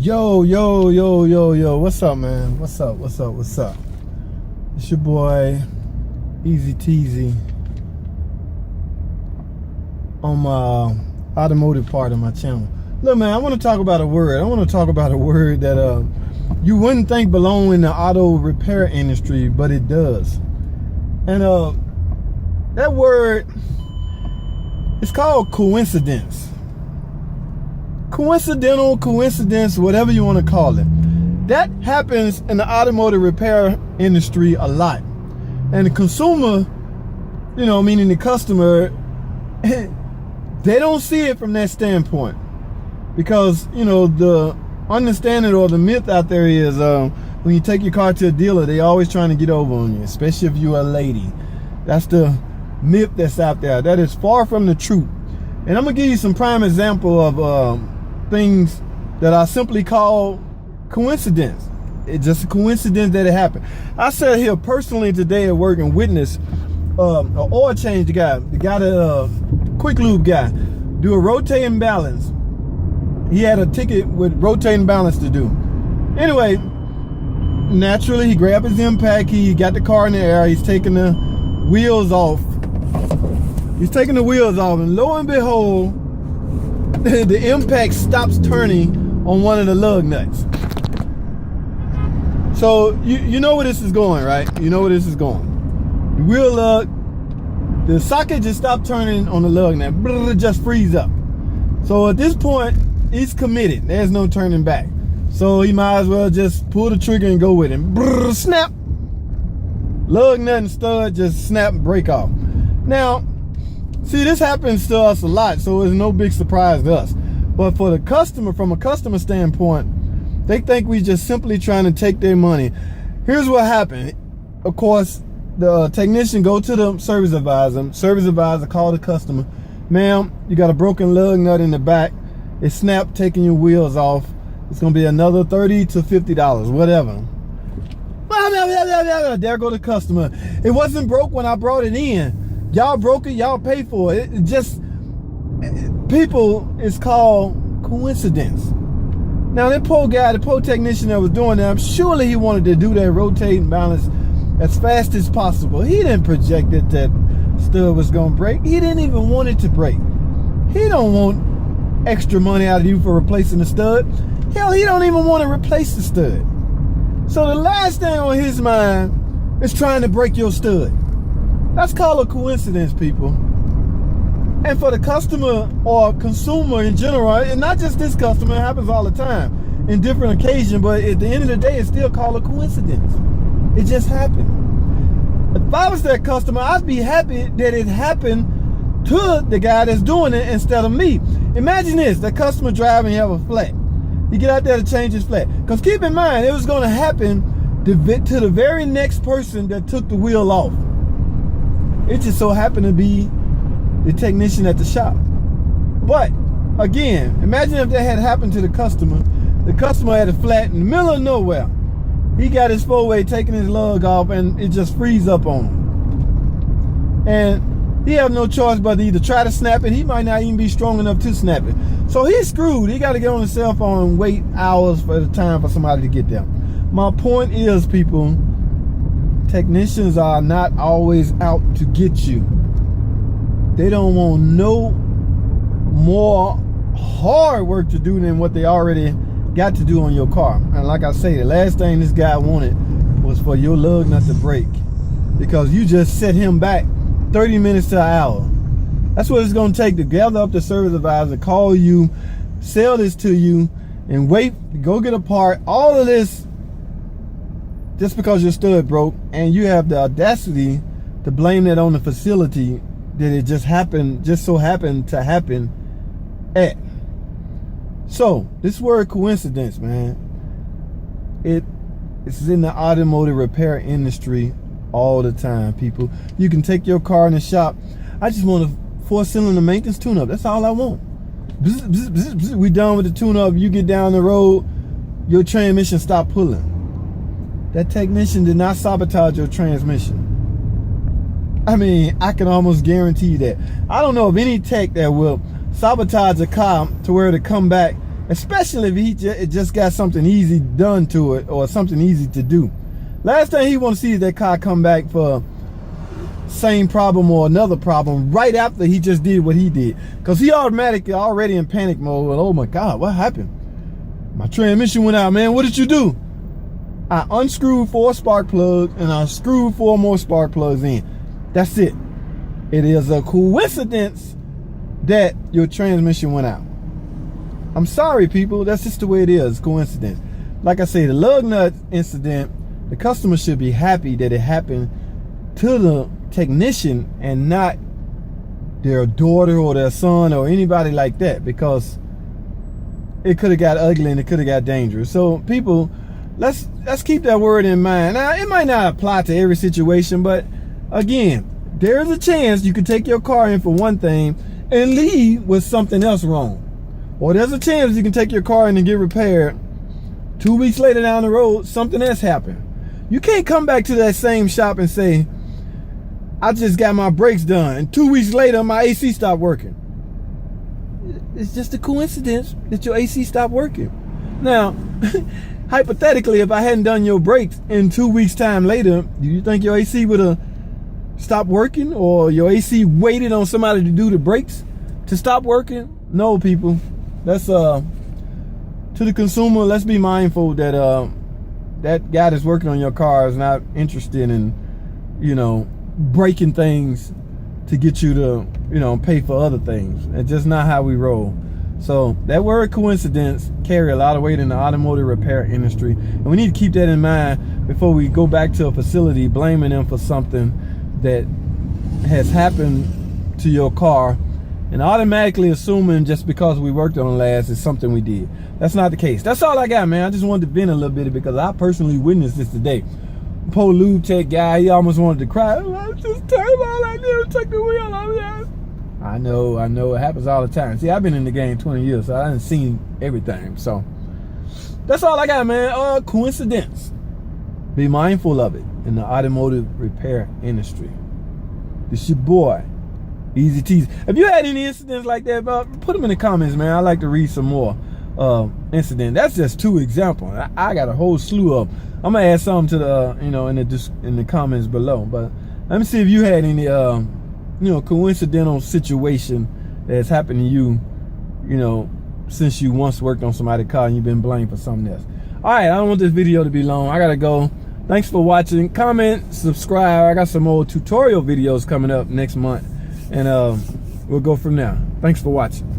Yo. What's up, man? What's up? It's your boy, Easy Teasy, on my automotive part of my channel. Look, man, I want to talk about a word. That you wouldn't think belong in the auto repair industry, but it does. And that word, it's called coincidence. Coincidence, whatever you want to call it. That happens in the automotive repair industry a lot. And the consumer, meaning the customer, they don't see it from that standpoint. Because, the understanding or the myth out there is when you take your car to a dealer, they always trying to get over on you, especially if you're a lady. That's the myth that's out there. That is far from the truth. And I'm going to give you some prime example of things that I simply call coincidence. It's just a coincidence that it happened. I sat here personally today at work and witnessed an oil change guy, the quick lube guy, do a rotating balance. He had a ticket with rotating balance to do. Anyway, naturally he grabbed his impact, he got the car in the air, he's taking the wheels off. And lo and behold, the impact stops turning on one of the lug nuts. So you know where this is going, right? The wheel lug, the socket just stopped turning on the lug nut. It just freeze up. So at this point, he's committed. There's no turning back. So he might as well just pull the trigger and go with it. Snap. Lug nut and stud just snap and break off. Now, see, this happens to us a lot, so it's no big surprise to us. But for the customer, from a customer standpoint, they think we just simply trying to take their money. Here's what happened. Of course, the technician go to the service advisor. Service advisor call the customer. Ma'am, you got a broken lug nut in the back. It snapped, taking your wheels off. It's gonna be another $30 to $50, whatever. There go the customer. It wasn't broke when I brought it in. Y'all broke it, y'all pay for it. People, it's called coincidence. Now that poor guy, the poor technician that was doing that, surely he wanted to do that rotating balance as fast as possible. He didn't project that stud was gonna break. He didn't even want it to break. He don't want extra money out of you for replacing the stud. Hell, he don't even want to replace the stud. So the last thing on his mind is trying to break your stud. That's called a coincidence, people. And for the customer or consumer in general, and not just this customer, it happens all the time in different occasions, but at the end of the day, it's still called a coincidence. It just happened. If I was that customer, I'd be happy that it happened to the guy that's doing it instead of me. Imagine this, the customer driving, you have a flat. You get out there to change his flat. Because keep in mind, it was going to happen to the very next person that took the wheel off. It just so happened to be the technician at the shop. But again, imagine if that had happened to the customer. The customer had a flat in the middle of nowhere. He got his four-way taking his lug off and it just freeze up on him. And he have no choice but to either try to snap it. He might not even be strong enough to snap it. So he's screwed. He got to get on his cell phone and wait hours for the time for somebody to get there. My point is, people, technicians are not always out to get you. They don't want no more hard work to do than what they already got to do on your car. And like I say, the last thing this guy wanted was for your lug nut to break, because you just set him back 30 minutes to an hour. That's what it's going to take to gather up the service advisor, call you, sell this to you, and wait, go get a part. All of this just because your stud broke, and you have the audacity to blame that on the facility that it just so happened to happen at. So this word coincidence, man, it's in the automotive repair industry all the time, people. You can take your car in the shop. I just want a 4-cylinder maintenance tune-up. That's all I want. We done with the tune-up. You get down the road, your transmission stop pulling. That technician did not sabotage your transmission. I mean, I can almost guarantee that. I don't know of any tech that will sabotage a car to where to come back especially if it just got something easy done to it or something easy to do. Last thing he want to see is that car come back for same problem or another problem right after he just did what he did, because he automatically already in panic mode. Oh my God, what happened? My transmission went out, man. What did you do? I unscrewed 4 spark plugs and I screwed 4 more spark plugs in. That's it. It is a coincidence that your transmission went out. I'm sorry, people. That's just the way it is. Coincidence. Like I say, the lug nut incident, the customer should be happy that it happened to the technician and not their daughter or their son or anybody like that, because it could have got ugly and it could have got dangerous. So people, let's keep that word in mind. Now, it might not apply to every situation, but again, there's a chance you could take your car in for one thing and leave with something else wrong. Or there's a chance you can take your car in and get repaired. 2 weeks later down the road, something else happened. You can't come back to that same shop and say, I just got my brakes done, and 2 weeks later my AC stopped working. It's just a coincidence that your AC stopped working. Now, hypothetically, if I hadn't done your brakes in 2 weeks time later, do you think your AC would have stopped working, or your AC waited on somebody to do the brakes to stop working? No, people. That's to the consumer, let's be mindful that that guy that's working on your car is not interested in, breaking things to get you to, pay for other things. It's just not how we roll. So that word coincidence carry a lot of weight in the automotive repair industry, and we need to keep that in mind before we go back to a facility blaming them for something that has happened to your car and automatically assuming just because we worked on it last is something we did. That's not the case. That's all I got, man. I just wanted to vent a little bit because I personally witnessed this today. Poor lube tech guy, he almost wanted to cry. I just turned all I did, took the wheel off that. I know, it happens all the time. See, I've been in the game 20 years, so I done seen everything. So that's all I got, man. Coincidence. Be mindful of it in the automotive repair industry. This your boy, Easy Tease. If you had any incidents like that, put them in the comments, man. I like to read some more incident. That's just 2 examples. I got a whole slew of them. I'm gonna add some to the in the comments below. But let me see if you had any coincidental situation that's happened to you, since you once worked on somebody's car and you've been blamed for something else. All right, I don't want this video to be long. I gotta go. Thanks for watching. Comment, subscribe. I got some more tutorial videos coming up next month, and we'll go from there. Thanks for watching.